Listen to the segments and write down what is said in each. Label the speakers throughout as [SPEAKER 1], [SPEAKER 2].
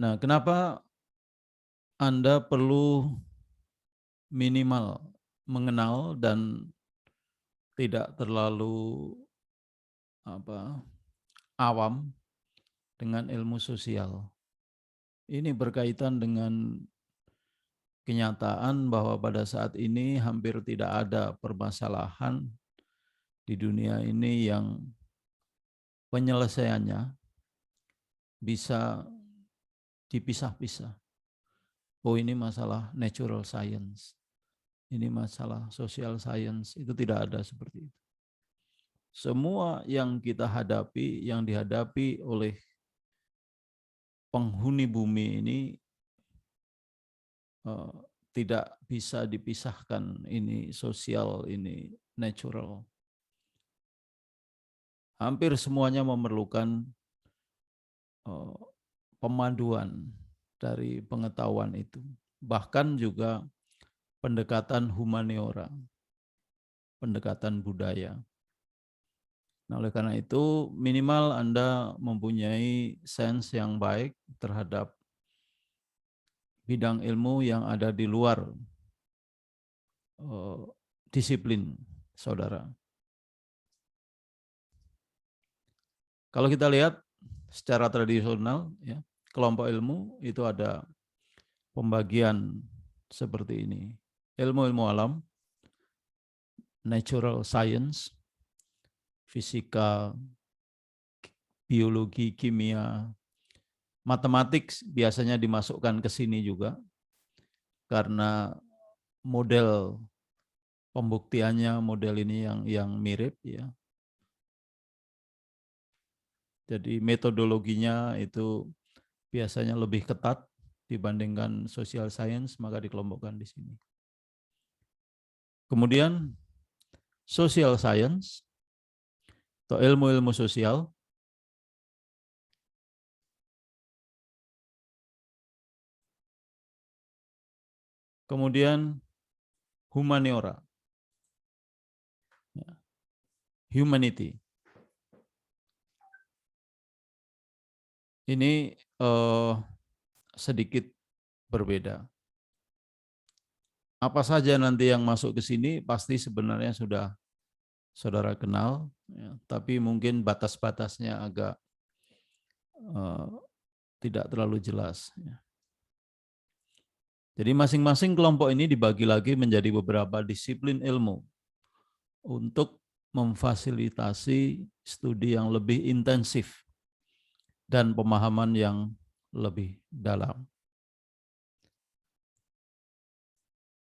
[SPEAKER 1] Nah, kenapa Anda perlu minimal mengenal dan tidak terlalu awam dengan ilmu sosial? Ini berkaitan dengan kenyataan bahwa pada saat ini hampir tidak ada permasalahan di dunia ini yang penyelesaiannya bisa dipisah-pisah. Oh, ini masalah natural science, ini masalah social science, itu tidak ada seperti itu. Semua yang kita hadapi, yang dihadapi oleh penghuni bumi ini tidak bisa dipisahkan, ini sosial, ini natural. Hampir semuanya memerlukan pemaduan dari pengetahuan itu. Bahkan juga pendekatan humaniora, pendekatan budaya. Nah, oleh karena itu minimal Anda mempunyai sense yang baik terhadap bidang ilmu yang ada di luar disiplin saudara. Kalau kita lihat secara tradisional, ya, kelompok ilmu itu ada pembagian seperti ini. Ilmu-ilmu alam, natural science, fisika, biologi, kimia, matematik biasanya dimasukkan ke sini juga karena model pembuktiannya model ini yang mirip, ya. Jadi metodologinya itu biasanya lebih ketat dibandingkan social science, maka dikelompokkan di sini. Kemudian social science atau ilmu-ilmu sosial. Kemudian humaniora, humanity. Ini sedikit berbeda. Apa saja nanti yang masuk ke sini pasti sebenarnya sudah saudara kenal, ya, tapi mungkin batas-batasnya agak tidak terlalu jelas. Ya. Jadi masing-masing kelompok ini dibagi lagi menjadi beberapa disiplin ilmu untuk memfasilitasi studi yang lebih intensif dan pemahaman yang lebih dalam.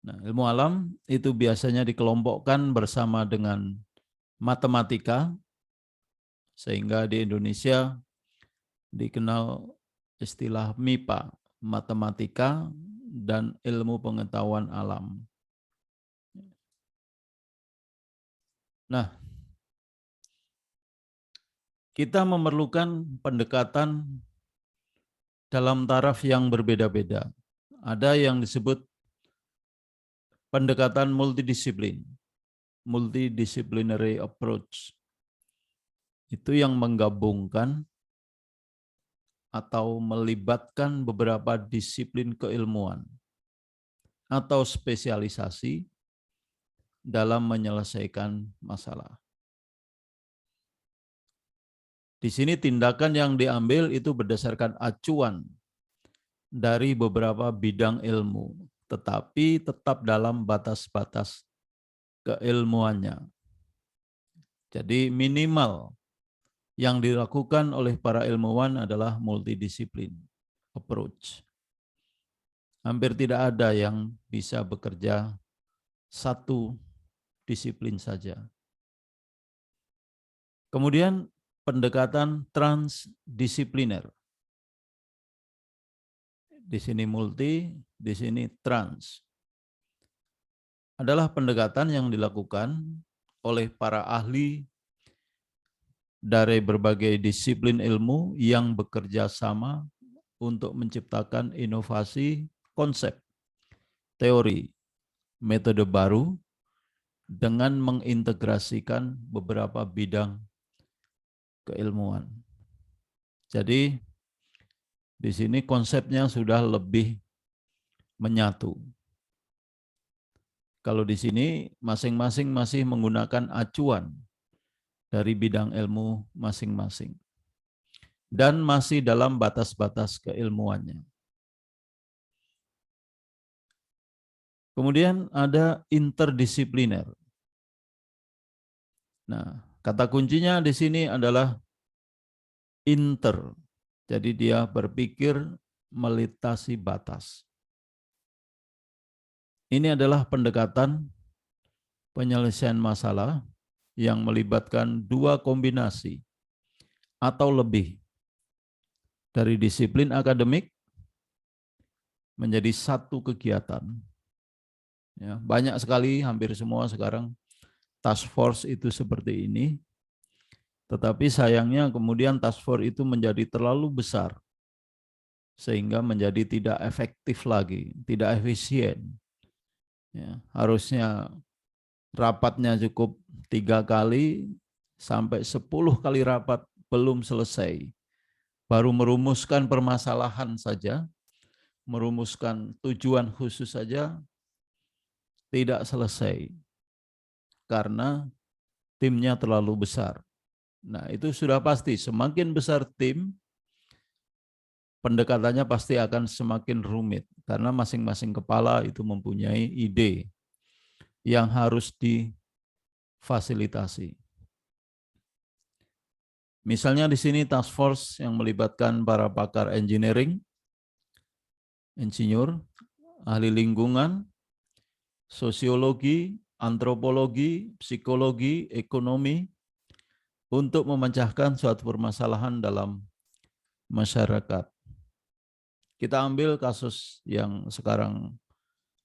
[SPEAKER 1] Nah, ilmu alam itu biasanya dikelompokkan bersama dengan matematika, sehingga di Indonesia dikenal istilah MIPA, matematika dan ilmu pengetahuan alam. Nah, kita memerlukan pendekatan dalam taraf yang berbeda-beda. Ada yang disebut pendekatan multidisiplin, multidisciplinary approach. Itu yang menggabungkan atau melibatkan beberapa disiplin keilmuan atau spesialisasi dalam menyelesaikan masalah. Di sini tindakan yang diambil itu berdasarkan acuan dari beberapa bidang ilmu, tetapi tetap dalam batas-batas keilmuannya. Jadi minimal yang dilakukan oleh para ilmuwan adalah multidisiplin approach. Hampir tidak ada yang bisa bekerja satu disiplin saja. Kemudian pendekatan transdisipliner. Di sini multi, di sini trans. Adalah pendekatan yang dilakukan oleh para ahli dari berbagai disiplin ilmu yang bekerja sama untuk menciptakan inovasi konsep, teori, metode baru dengan mengintegrasikan beberapa bidang keilmuan. Jadi di sini konsepnya sudah lebih menyatu. Kalau di sini masing-masing masih menggunakan acuan dari bidang ilmu masing-masing dan masih dalam batas-batas keilmuannya. Kemudian ada interdisipliner. Nah, kata kuncinya di sini adalah inter. Jadi dia berpikir melintasi batas. Ini adalah pendekatan penyelesaian masalah yang melibatkan dua kombinasi atau lebih dari disiplin akademik menjadi satu kegiatan. Ya, banyak sekali, hampir semua sekarang task force itu seperti ini. Tetapi sayangnya kemudian task force itu menjadi terlalu besar sehingga menjadi tidak efektif lagi, tidak efisien. Ya, harusnya rapatnya cukup 3 kali sampai 10 kali rapat belum selesai. Baru merumuskan permasalahan saja, merumuskan tujuan khusus saja tidak selesai karena timnya terlalu besar. Nah, itu sudah pasti semakin besar tim, pendekatannya pasti akan semakin rumit karena masing-masing kepala itu mempunyai ide yang harus difasilitasi. Misalnya di sini task force yang melibatkan para pakar engineering, insinyur, ahli lingkungan, sosiologi, antropologi, psikologi, ekonomi untuk memecahkan suatu permasalahan dalam masyarakat. Kita ambil kasus yang sekarang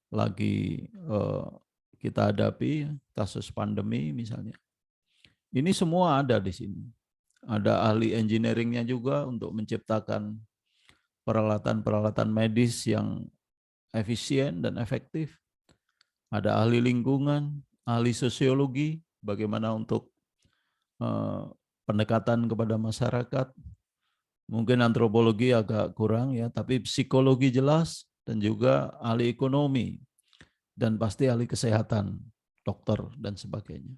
[SPEAKER 1] lagi kita hadapi, kasus pandemi misalnya. Ini semua ada di sini. Ada ahli engineeringnya juga untuk menciptakan peralatan-peralatan medis yang efisien dan efektif. Ada ahli lingkungan, ahli sosiologi, bagaimana untuk pendekatan kepada masyarakat. Mungkin antropologi agak kurang ya, tapi psikologi jelas, dan juga ahli ekonomi, dan pasti ahli kesehatan, dokter, dan sebagainya.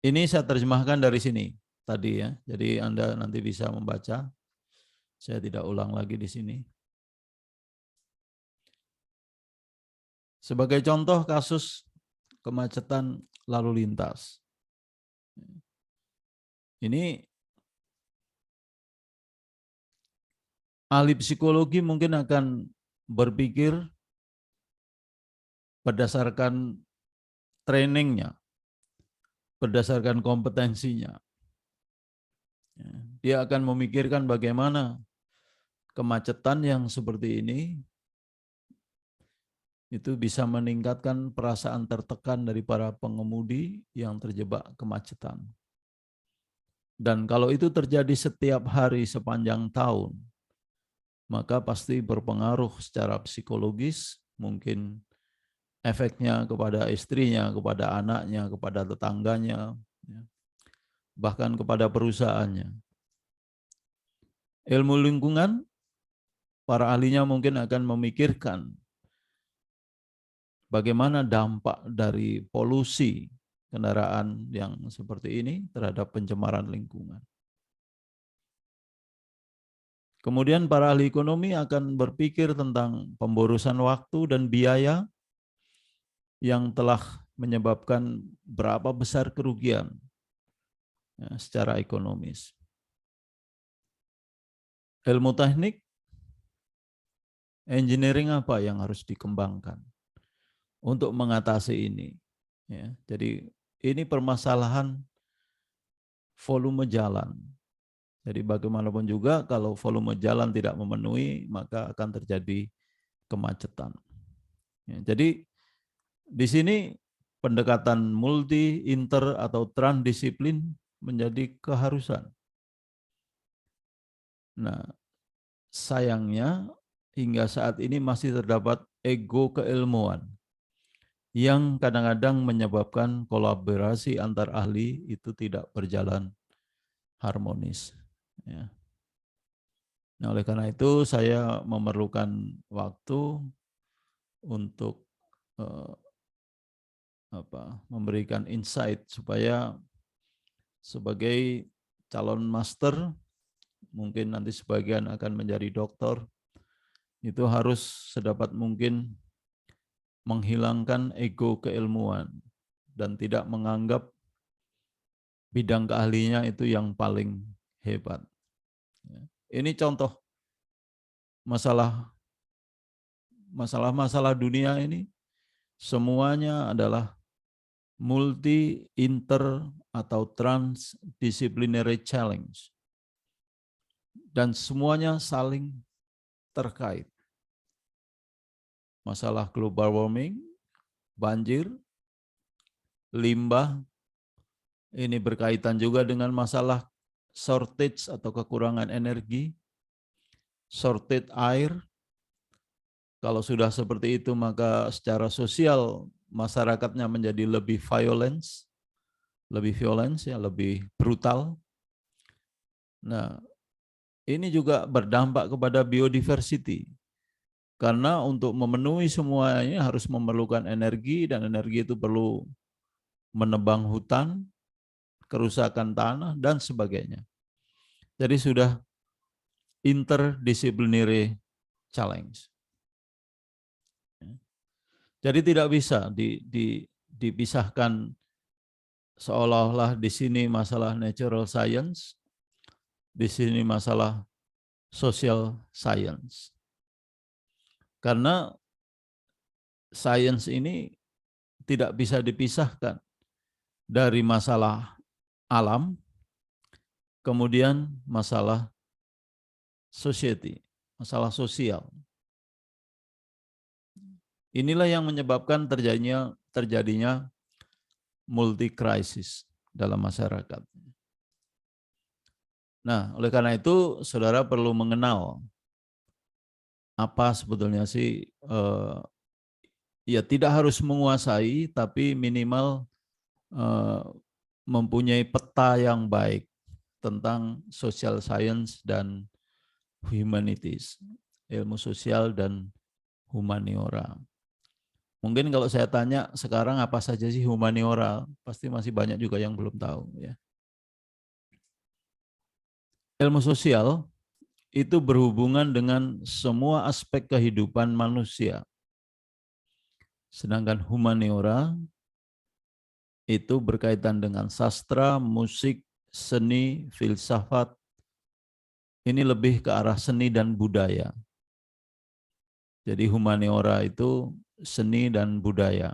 [SPEAKER 1] Ini saya terjemahkan dari sini tadi ya, jadi Anda nanti bisa membaca. Saya tidak ulang lagi di sini. Sebagai contoh kasus kemacetan lalu lintas. Ini ahli psikologi mungkin akan berpikir berdasarkan trainingnya, berdasarkan kompetensinya. Dia akan memikirkan bagaimana kemacetan yang seperti ini itu bisa meningkatkan perasaan tertekan dari para pengemudi yang terjebak kemacetan. Dan kalau itu terjadi setiap hari sepanjang tahun, maka pasti berpengaruh secara psikologis, mungkin efeknya kepada istrinya, kepada anaknya, kepada tetangganya, bahkan kepada perusahaannya. Ilmu lingkungan, para ahlinya mungkin akan memikirkan bagaimana dampak dari polusi kendaraan yang seperti ini terhadap pencemaran lingkungan. Kemudian para ahli ekonomi akan berpikir tentang pemborosan waktu dan biaya yang telah menyebabkan berapa besar kerugian ya, secara ekonomis. Ilmu teknik, engineering apa yang harus dikembangkan untuk mengatasi ini. Ya, jadi ini permasalahan volume jalan. Jadi bagaimanapun juga kalau volume jalan tidak memenuhi, maka akan terjadi kemacetan. Ya, jadi di sini pendekatan multi, inter, atau transdisiplin menjadi keharusan. Nah, sayangnya hingga saat ini masih terdapat ego keilmuan yang kadang-kadang menyebabkan kolaborasi antar ahli itu tidak berjalan harmonis. Ya. Nah, oleh karena itu saya memerlukan waktu untuk memberikan insight supaya sebagai calon master, mungkin nanti sebagian akan menjadi doktor, itu harus sedapat mungkin menghilangkan ego keilmuan dan tidak menganggap bidang keahlinya itu yang paling hebat. Ini contoh masalah-masalah dunia ini semuanya adalah multi, inter, atau transdisciplinary challenge. Dan semuanya saling terkait. Masalah global warming, banjir, limbah, ini berkaitan juga dengan masalah shortage atau kekurangan energi, shortage air. Kalau sudah seperti itu, maka secara sosial masyarakatnya menjadi lebih violence, lebih brutal. Nah, ini juga berdampak kepada biodiversity. Karena untuk memenuhi semuanya harus memerlukan energi, dan energi itu perlu menebang hutan, kerusakan tanah, dan sebagainya. Jadi sudah interdisciplinary challenge. Jadi tidak bisa dipisahkan seolah-olah di sini masalah natural science, di sini masalah social science. Karena science ini tidak bisa dipisahkan dari masalah alam, kemudian masalah society, masalah sosial. Inilah yang menyebabkan terjadinya multi krisis dalam masyarakat. Nah, oleh karena itu saudara perlu mengenal apa sebetulnya sih, ya tidak harus menguasai, tapi minimal mempunyai peta yang baik tentang social science dan humanities, ilmu sosial dan humaniora. Mungkin kalau saya tanya sekarang apa saja sih humaniora, pasti masih banyak juga yang belum tahu. Ya. Ilmu sosial itu berhubungan dengan semua aspek kehidupan manusia. Sedangkan humaniora itu berkaitan dengan sastra, musik, seni, filsafat. Ini lebih ke arah seni dan budaya. Jadi humaniora itu seni dan budaya.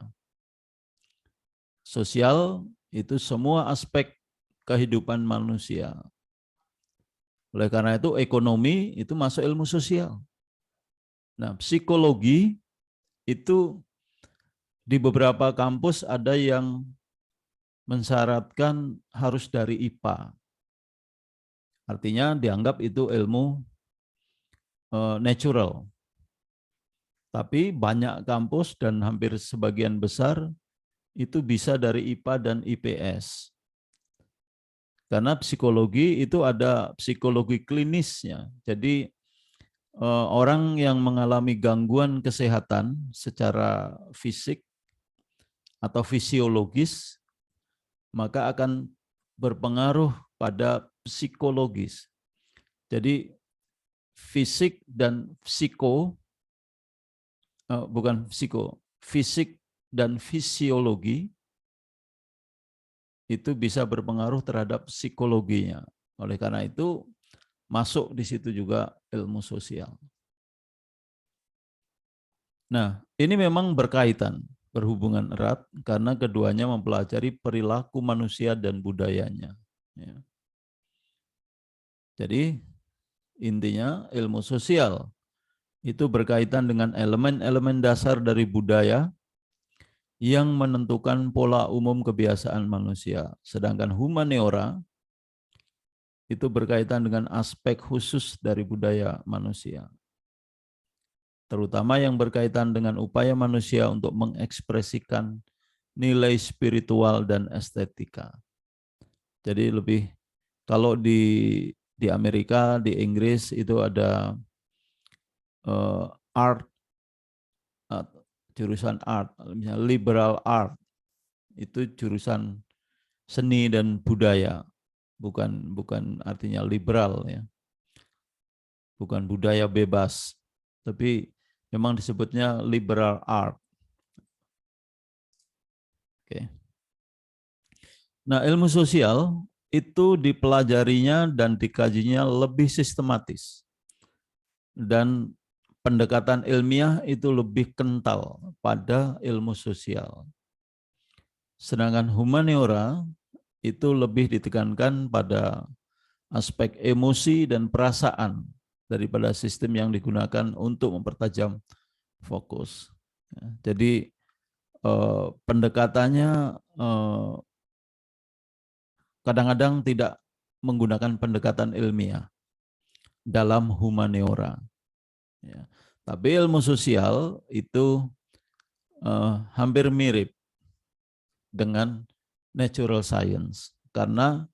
[SPEAKER 1] Sosial itu semua aspek kehidupan manusia. Oleh karena itu ekonomi itu masuk ilmu sosial. Nah, psikologi itu di beberapa kampus ada yang mensyaratkan harus dari IPA. Artinya dianggap itu ilmu natural. Tapi banyak kampus dan hampir sebagian besar itu bisa dari IPA dan IPS. Karena psikologi itu ada psikologi klinisnya. Jadi orang yang mengalami gangguan kesehatan secara fisik atau fisiologis, maka akan berpengaruh pada psikologis. Jadi fisik dan fisik dan fisiologi itu bisa berpengaruh terhadap psikologinya. Oleh karena itu masuk di situ juga ilmu sosial. Nah, ini memang berkaitan, berhubungan erat karena keduanya mempelajari perilaku manusia dan budayanya. Ya. Jadi intinya ilmu sosial itu berkaitan dengan elemen-elemen dasar dari budaya yang menentukan pola umum kebiasaan manusia. Sedangkan humaniora itu berkaitan dengan aspek khusus dari budaya manusia. terutama yang berkaitan dengan upaya manusia untuk mengekspresikan nilai spiritual dan estetika. Jadi lebih, kalau di Amerika, di Inggris itu ada art, jurusan art, misalnya liberal art, itu jurusan seni dan budaya, bukan artinya liberal ya, bukan budaya bebas, tapi memang disebutnya liberal art. Oke. Nah, ilmu sosial itu dipelajarinya dan dikajinya lebih sistematis, dan pendekatan ilmiah itu lebih kental pada ilmu sosial. Sedangkan humaniora itu lebih ditekankan pada aspek emosi dan perasaan daripada sistem yang digunakan untuk mempertajam fokus. Jadi pendekatannya kadang-kadang tidak menggunakan pendekatan ilmiah dalam humaniora. Ya. Tapi ilmu sosial itu hampir mirip dengan natural science karena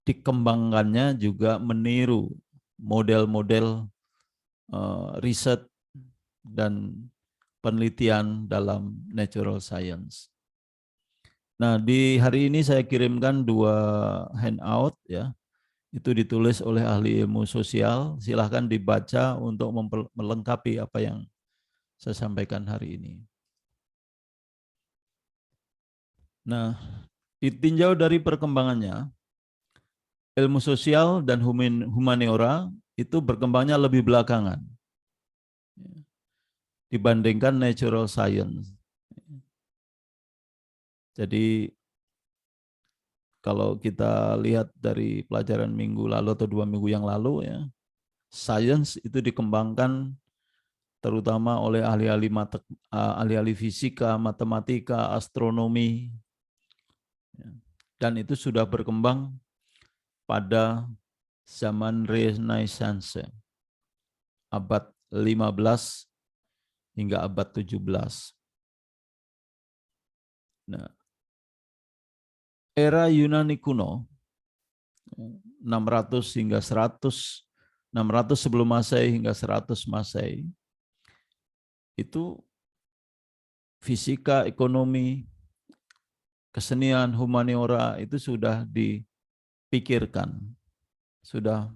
[SPEAKER 1] dikembangkannya juga meniru model-model riset dan penelitian dalam natural science. Nah, di hari ini saya kirimkan 2 handout ya. Itu ditulis oleh ahli ilmu sosial. Silahkan dibaca untuk melengkapi apa yang saya sampaikan hari ini. Nah, ditinjau dari perkembangannya, ilmu sosial dan humaniora itu berkembangnya lebih belakangan dibandingkan natural science. Jadi kalau kita lihat dari pelajaran minggu lalu atau 2 minggu yang lalu ya, science itu dikembangkan terutama oleh ahli-ahli fisika, matematika, astronomi, dan itu sudah berkembang pada zaman Renaissance, abad 15 hingga abad 17. Nah, era Yunani kuno, 600 hingga 100, 600 sebelum Masehi hingga 100 Masehi, itu fisika, ekonomi, kesenian, humaniora itu sudah dipikirkan, sudah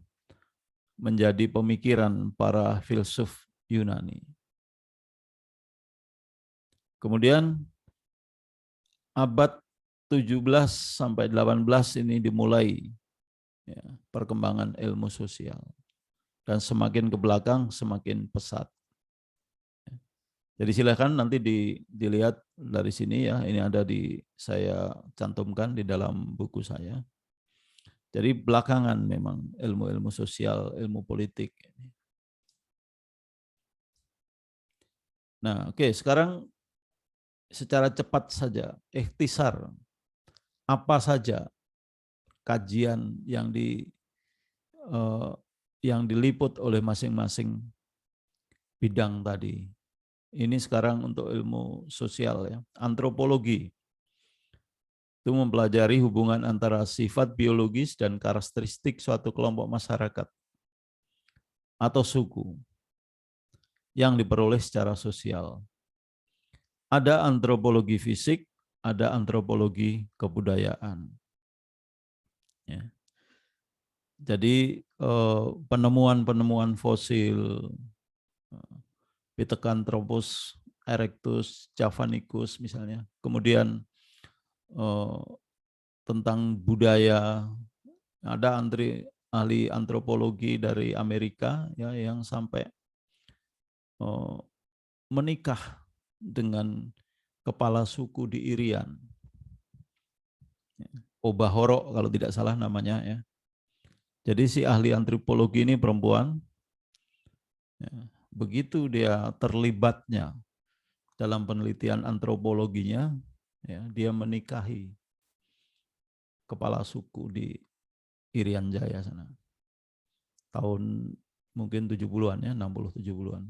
[SPEAKER 1] menjadi pemikiran para filsuf Yunani. Kemudian abad 17 sampai 18 ini dimulai ya, perkembangan ilmu sosial. Dan semakin ke belakang semakin pesat. Jadi silakan nanti dilihat dari sini ya, ini ada saya cantumkan di dalam buku saya. Jadi belakangan memang ilmu-ilmu sosial, ilmu politik. Nah, oke, sekarang secara cepat saja, ikhtisar, apa saja kajian yang diliput oleh masing-masing bidang tadi. Ini sekarang untuk ilmu sosial ya, antropologi. Itu mempelajari hubungan antara sifat biologis dan karakteristik suatu kelompok masyarakat atau suku yang diperoleh secara sosial. Ada antropologi fisik, ada antropologi kebudayaan. Ya. Jadi penemuan-penemuan fosil, Pithecanthropus erectus, Javanicus misalnya, kemudian tentang budaya, ada ahli antropologi dari Amerika ya yang sampai menikah dengan kepala suku di Irian, Obahoro kalau tidak salah namanya ya. Jadi si ahli antropologi ini perempuan, ya, begitu dia terlibatnya dalam penelitian antropologinya, ya, dia menikahi kepala suku di Irian Jaya sana. Tahun mungkin 70-an ya, 60-70-an.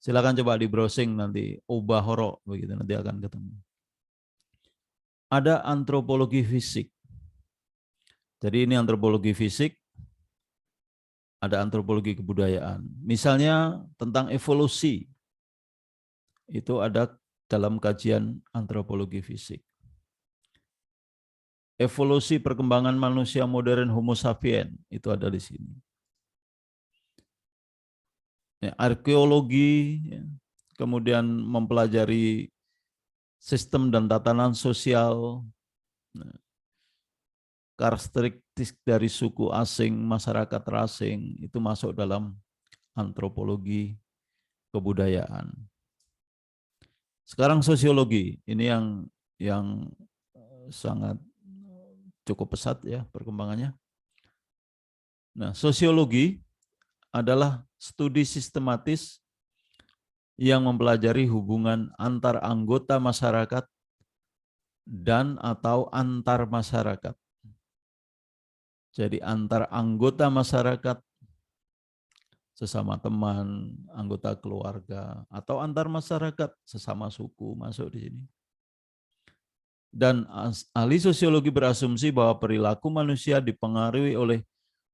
[SPEAKER 1] Silakan coba di browsing nanti Obahoro begitu, nanti akan ketemu. Ada antropologi fisik. Jadi ini antropologi fisik, ada antropologi kebudayaan. Misalnya tentang evolusi, itu ada dalam kajian antropologi fisik. Evolusi perkembangan manusia modern Homo sapien, itu ada di sini. Ya, arkeologi, ya, kemudian mempelajari sistem dan tatanan sosial, karakteristik dari suku asing, masyarakat asing, itu masuk dalam antropologi kebudayaan. Sekarang sosiologi, ini yang sangat cukup pesat ya perkembangannya. Nah, sosiologi adalah studi sistematis yang mempelajari hubungan antar anggota masyarakat dan atau antar masyarakat. Jadi antar anggota masyarakat, sesama teman, anggota keluarga, atau antar masyarakat, sesama suku, masuk di sini. Dan ahli sosiologi berasumsi bahwa perilaku manusia dipengaruhi oleh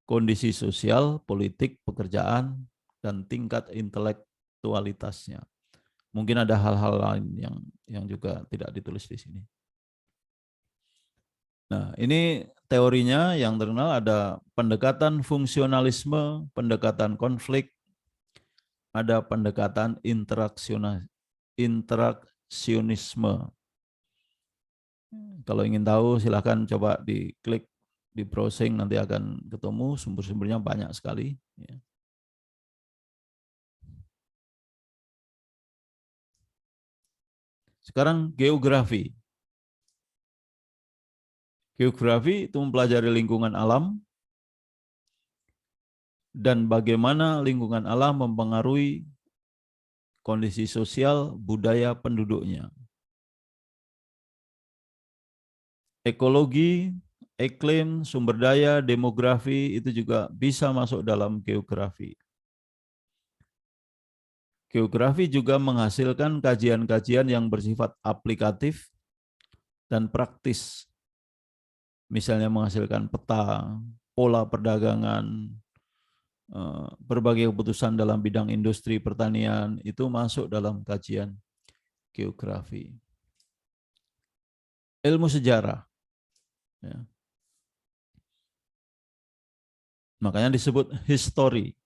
[SPEAKER 1] kondisi sosial, politik, pekerjaan, dan tingkat intelektualitasnya. Mungkin ada hal-hal lain yang juga tidak ditulis di sini. Nah, ini teorinya yang terkenal ada pendekatan fungsionalisme, pendekatan konflik, ada pendekatan interaksionisme. Kalau ingin tahu silakan coba diklik di browsing, nanti akan ketemu sumber-sumbernya banyak sekali. Sekarang geografi. Geografi itu mempelajari lingkungan alam dan bagaimana lingkungan alam mempengaruhi kondisi sosial budaya penduduknya. Ekologi, iklim, sumber daya, demografi itu juga bisa masuk dalam geografi. Geografi juga menghasilkan kajian-kajian yang bersifat aplikatif dan praktis. Misalnya menghasilkan peta, pola perdagangan, berbagai keputusan dalam bidang industri pertanian, itu masuk dalam kajian geografi. Ilmu sejarah. Ya. Makanya disebut history,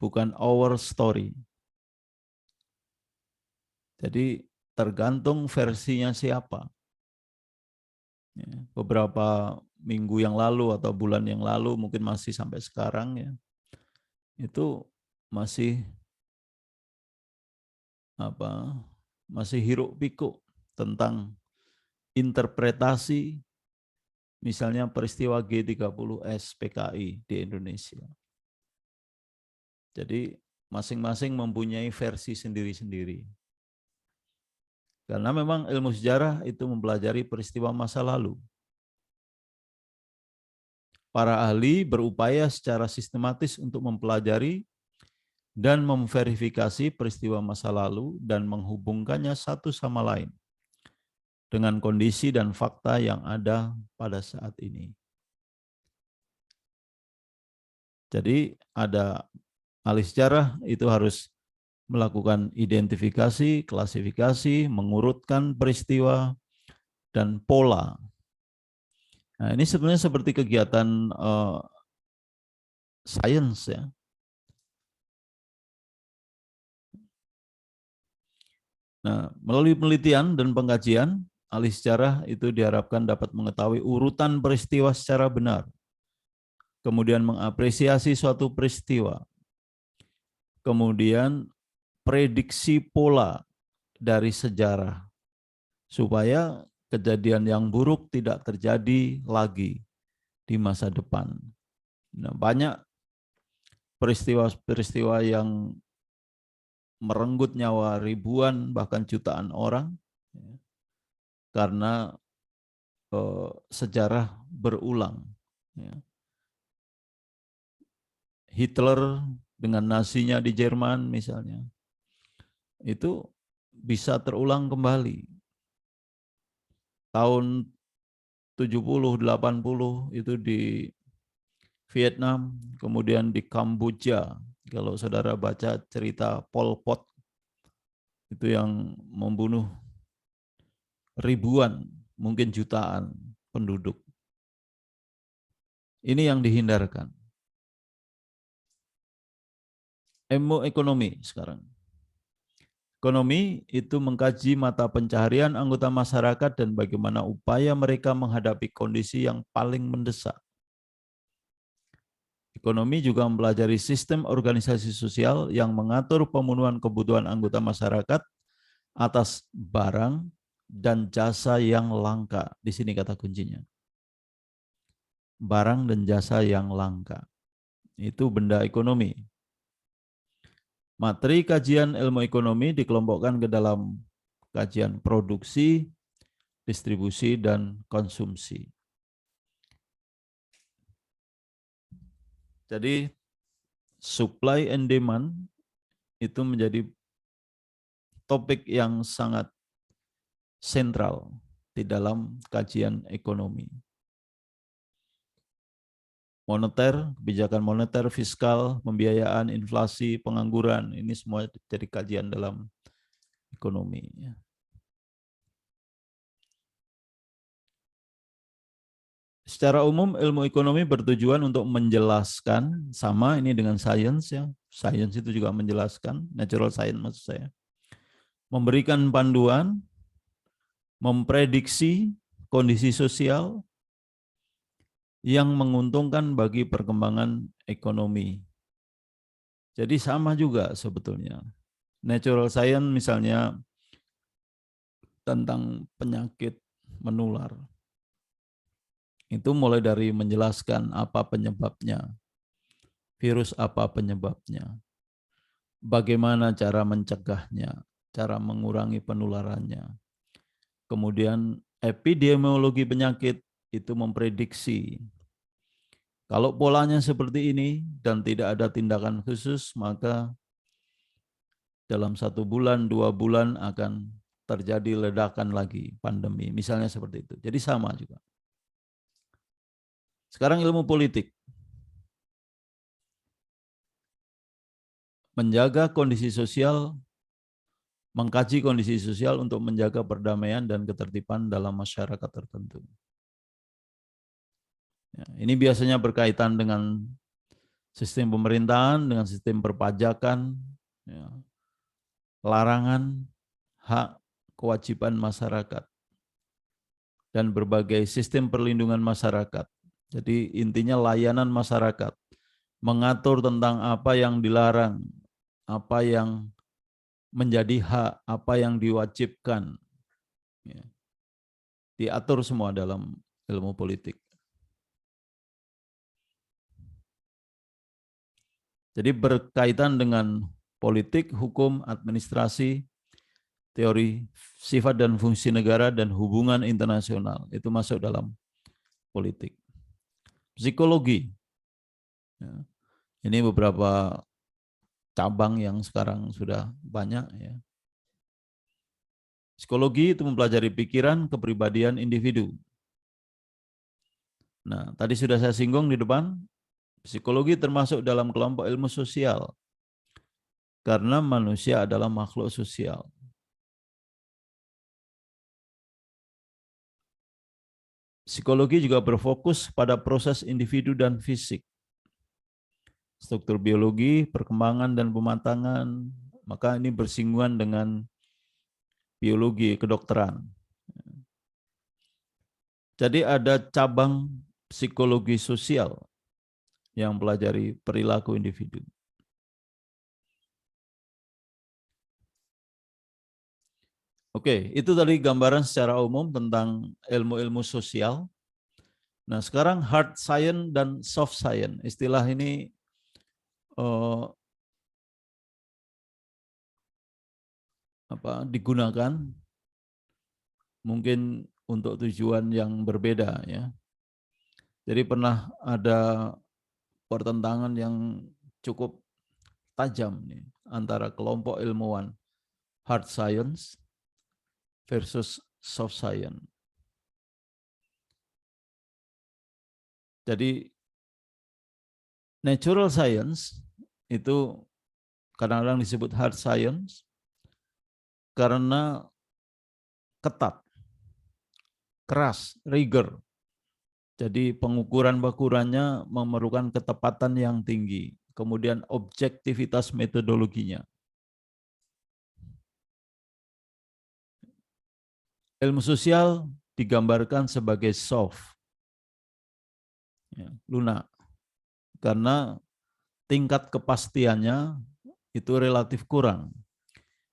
[SPEAKER 1] bukan our story. Jadi tergantung versinya siapa. Ya, beberapa minggu yang lalu atau bulan yang lalu, mungkin masih sampai sekarang ya, itu masih masih hiruk pikuk tentang interpretasi misalnya peristiwa G30S PKI di Indonesia. Jadi masing-masing mempunyai versi sendiri-sendiri. Karena memang ilmu sejarah itu mempelajari peristiwa masa lalu. Para ahli berupaya secara sistematis untuk mempelajari dan memverifikasi peristiwa masa lalu dan menghubungkannya satu sama lain dengan kondisi dan fakta yang ada pada saat ini. Jadi ada ahli sejarah itu harus melakukan identifikasi, klasifikasi, mengurutkan peristiwa, dan pola. Nah, ini sebenarnya seperti kegiatan sains ya. Nah, melalui penelitian dan pengkajian, ahli sejarah itu diharapkan dapat mengetahui urutan peristiwa secara benar, kemudian mengapresiasi suatu peristiwa, kemudian prediksi pola dari sejarah, supaya kejadian yang buruk tidak terjadi lagi di masa depan. Nah, banyak peristiwa-peristiwa yang merenggut nyawa ribuan bahkan jutaan orang ya, karena sejarah berulang. Ya. Hitler dengan nasinya di Jerman misalnya, itu bisa terulang kembali. Tahun 70, 80 itu di Vietnam, kemudian di Kamboja. Kalau saudara baca cerita Pol Pot, itu yang membunuh ribuan, mungkin jutaan penduduk. Ini yang dihindarkan. Ilmu ekonomi sekarang. Ekonomi itu mengkaji mata pencaharian anggota masyarakat dan bagaimana upaya mereka menghadapi kondisi yang paling mendesak. Ekonomi juga mempelajari sistem organisasi sosial yang mengatur pemenuhan kebutuhan anggota masyarakat atas barang dan jasa yang langka. Di sini kata kuncinya. Barang dan jasa yang langka. Itu benda ekonomi. Materi kajian ilmu ekonomi dikelompokkan ke dalam kajian produksi, distribusi, dan konsumsi. Jadi supply and demand itu menjadi topik yang sangat sentral di dalam kajian ekonomi. Moneter, kebijakan moneter, fiskal, pembiayaan, inflasi, pengangguran, ini semua jadi kajian dalam ekonomi. Secara umum ilmu ekonomi bertujuan untuk menjelaskan, sama ini dengan sains ya, sains itu juga menjelaskan, natural science maksud saya, memberikan panduan, memprediksi kondisi sosial yang menguntungkan bagi perkembangan ekonomi. Jadi sama juga sebetulnya. Natural science misalnya tentang penyakit menular. Itu mulai dari menjelaskan apa penyebabnya, virus apa penyebabnya, bagaimana cara mencegahnya, cara mengurangi penularannya. Kemudian epidemiologi penyakit itu memprediksi kalau polanya seperti ini dan tidak ada tindakan khusus, maka dalam 1 bulan, 2 bulan akan terjadi ledakan lagi pandemi. Misalnya seperti itu. Jadi sama juga. Sekarang ilmu politik. Menjaga kondisi sosial, mengkaji kondisi sosial untuk menjaga perdamaian dan ketertiban dalam masyarakat tertentu. Ya, ini biasanya berkaitan dengan sistem pemerintahan, dengan sistem perpajakan, ya, larangan, hak, kewajiban masyarakat, dan berbagai sistem perlindungan masyarakat. Jadi intinya layanan masyarakat, mengatur tentang apa yang dilarang, apa yang menjadi hak, apa yang diwajibkan. Ya. Diatur semua dalam ilmu politik. Jadi berkaitan dengan politik, hukum, administrasi, teori sifat dan fungsi negara, dan hubungan internasional. Itu masuk dalam politik. Psikologi. Ya. Ini beberapa cabang yang sekarang sudah banyak. Ya. Psikologi itu mempelajari pikiran, kepribadian individu. Nah, tadi sudah saya singgung di depan, psikologi termasuk dalam kelompok ilmu sosial. Karena manusia adalah makhluk sosial. Psikologi juga berfokus pada proses individu dan fisik. Struktur biologi, perkembangan dan pematangan, maka ini bersinggungan dengan biologi, kedokteran. Jadi ada cabang psikologi sosial yang mempelajari perilaku individu. Oke, itu tadi gambaran secara umum tentang ilmu-ilmu sosial. Nah, sekarang hard science dan soft science. Istilah ini digunakan mungkin untuk tujuan yang berbeda ya. Jadi pernah ada pertentangan yang cukup tajam nih antara kelompok ilmuwan hard science versus soft science. Jadi natural science itu kadang-kadang disebut hard science karena ketat, keras, rigor. Jadi pengukuran-pengukurannya memerlukan ketepatan yang tinggi. Kemudian objektivitas metodologinya. Ilmu sosial digambarkan sebagai soft, ya, lunak, karena tingkat kepastiannya itu relatif kurang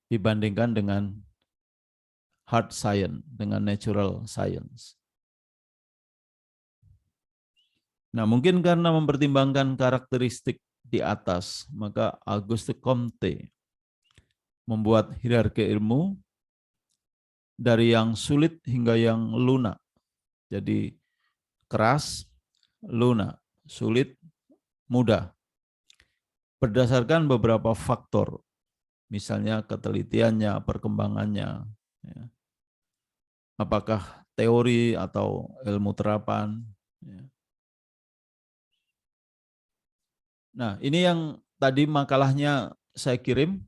[SPEAKER 1] dibandingkan dengan hard science, dengan natural science. Nah, mungkin karena mempertimbangkan karakteristik di atas, maka Auguste Comte membuat hierarki ilmu dari yang sulit hingga yang lunak. Jadi keras, lunak, sulit, mudah. Berdasarkan beberapa faktor, misalnya ketelitiannya, perkembangannya, ya. Apakah teori atau ilmu terapan. Ya. Nah, ini yang tadi makalahnya saya kirim.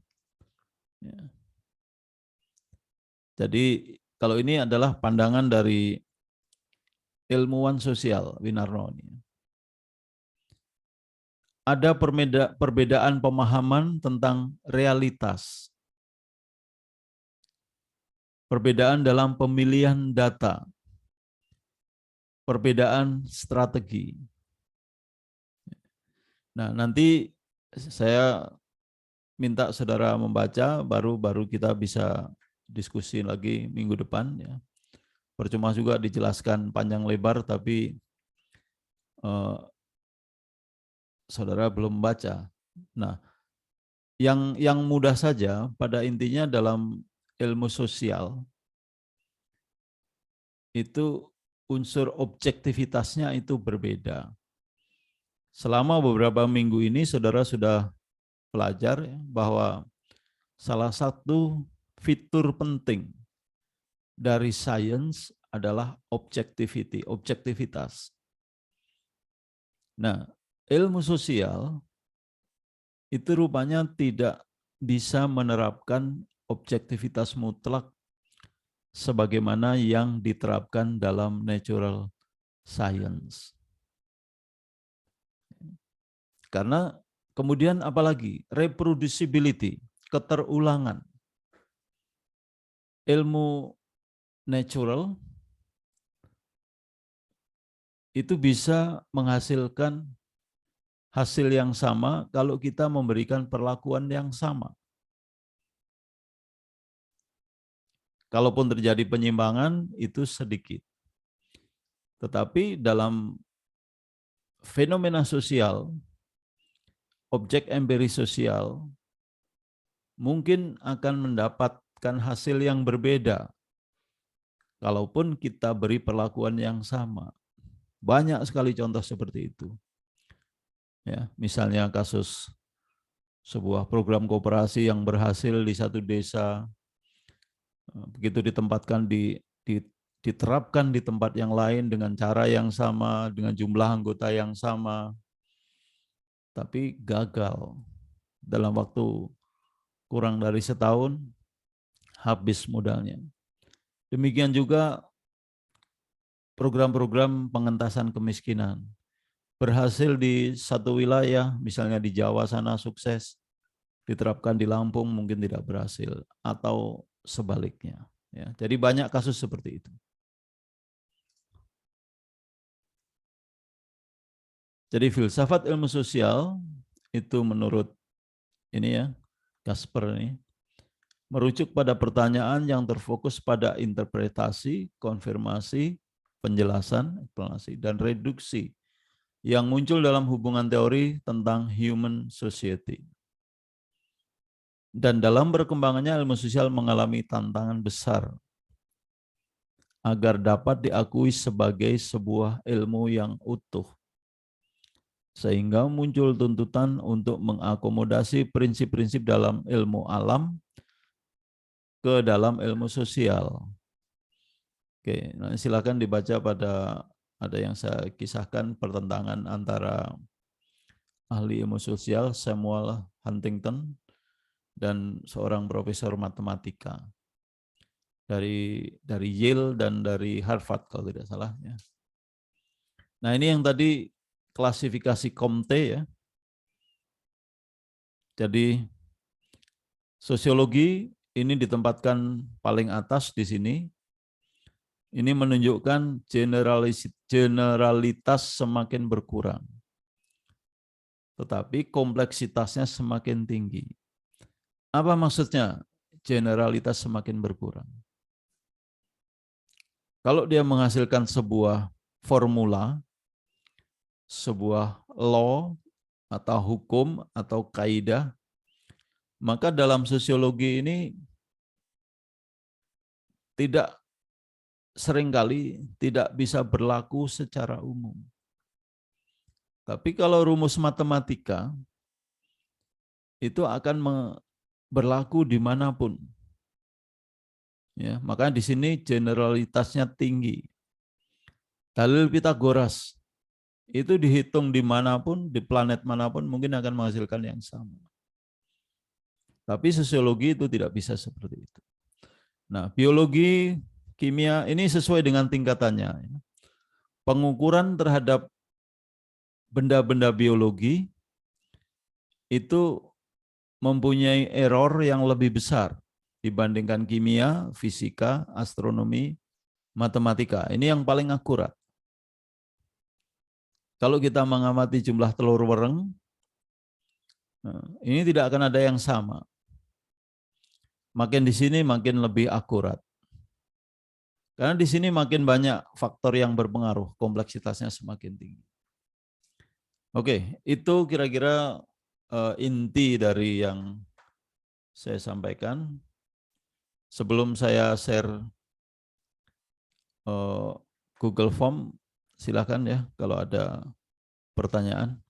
[SPEAKER 1] Ya. Jadi kalau ini adalah pandangan dari ilmuwan sosial Winarno. Ada perbedaan pemahaman tentang realitas. Perbedaan dalam pemilihan data. Perbedaan strategi. Nah, nanti saya minta saudara membaca, baru kita bisa diskusi lagi minggu depan. Ya. Percuma juga dijelaskan panjang lebar, tapi saudara belum baca. Nah, yang mudah saja pada intinya dalam ilmu sosial itu unsur objektivitasnya itu berbeda. Selama beberapa minggu ini saudara sudah belajar ya, bahwa salah satu fitur penting dari sains adalah objektivitas. Nah, ilmu sosial itu rupanya tidak bisa menerapkan objektivitas mutlak sebagaimana yang diterapkan dalam natural science. Karena kemudian apalagi reproducibility, keterulangan. Ilmu natural itu bisa menghasilkan hasil yang sama kalau kita memberikan perlakuan yang sama. Kalaupun terjadi penyimpangan itu sedikit. Tetapi dalam fenomena sosial, objek empiris sosial mungkin akan mendapatkan hasil yang berbeda kalaupun kita beri perlakuan yang sama. Banyak sekali contoh seperti itu. Ya, misalnya kasus sebuah program koperasi yang berhasil di satu desa, begitu ditempatkan diterapkan di tempat yang lain dengan cara yang sama, dengan jumlah anggota yang sama, tapi gagal. Dalam waktu kurang dari setahun, habis modalnya. Demikian juga program-program pengentasan kemiskinan. Berhasil di satu wilayah, misalnya di Jawa sana sukses, diterapkan di Lampung mungkin tidak berhasil, atau sebaliknya. Ya, jadi banyak kasus seperti itu. Jadi filsafat ilmu sosial itu menurut ini ya, Casper ini, merujuk pada pertanyaan yang terfokus pada interpretasi, konfirmasi, penjelasan, eksplanasi, dan reduksi yang muncul dalam hubungan teori tentang human society. Dan dalam perkembangannya ilmu sosial mengalami tantangan besar agar dapat diakui sebagai sebuah ilmu yang utuh. Sehingga muncul tuntutan untuk mengakomodasi prinsip-prinsip dalam ilmu alam ke dalam ilmu sosial. Oke, nah silakan dibaca ada yang saya kisahkan pertentangan antara ahli ilmu sosial Samuel Huntington dan seorang profesor matematika dari Yale dan dari Harvard kalau tidak salah ya. Nah, ini yang tadi klasifikasi Comte ya. Jadi sosiologi ini ditempatkan paling atas di sini. Ini menunjukkan generalitas semakin berkurang. Tetapi kompleksitasnya semakin tinggi. Apa maksudnya generalitas semakin berkurang? Kalau dia menghasilkan sebuah formula, sebuah law atau hukum atau kaidah, maka dalam sosiologi ini tidak seringkali tidak bisa berlaku secara umum. Tapi kalau rumus matematika itu akan berlaku dimanapun. Ya, makanya di sini generalitasnya tinggi. Dalil Pitagoras itu dihitung dimanapun, di planet manapun mungkin akan menghasilkan yang sama. Tapi sosiologi itu tidak bisa seperti itu. Nah, biologi, kimia ini sesuai dengan tingkatannya. Pengukuran terhadap benda-benda biologi itu mempunyai error yang lebih besar dibandingkan kimia, fisika, astronomi, matematika. Ini yang paling akurat. Kalau kita mengamati jumlah telur wereng, ini tidak akan ada yang sama. Makin di sini makin lebih akurat. Karena di sini makin banyak faktor yang berpengaruh, kompleksitasnya semakin tinggi. Oke, itu kira-kira inti dari yang saya sampaikan. Sebelum saya share Google Form, silakan ya kalau ada pertanyaan.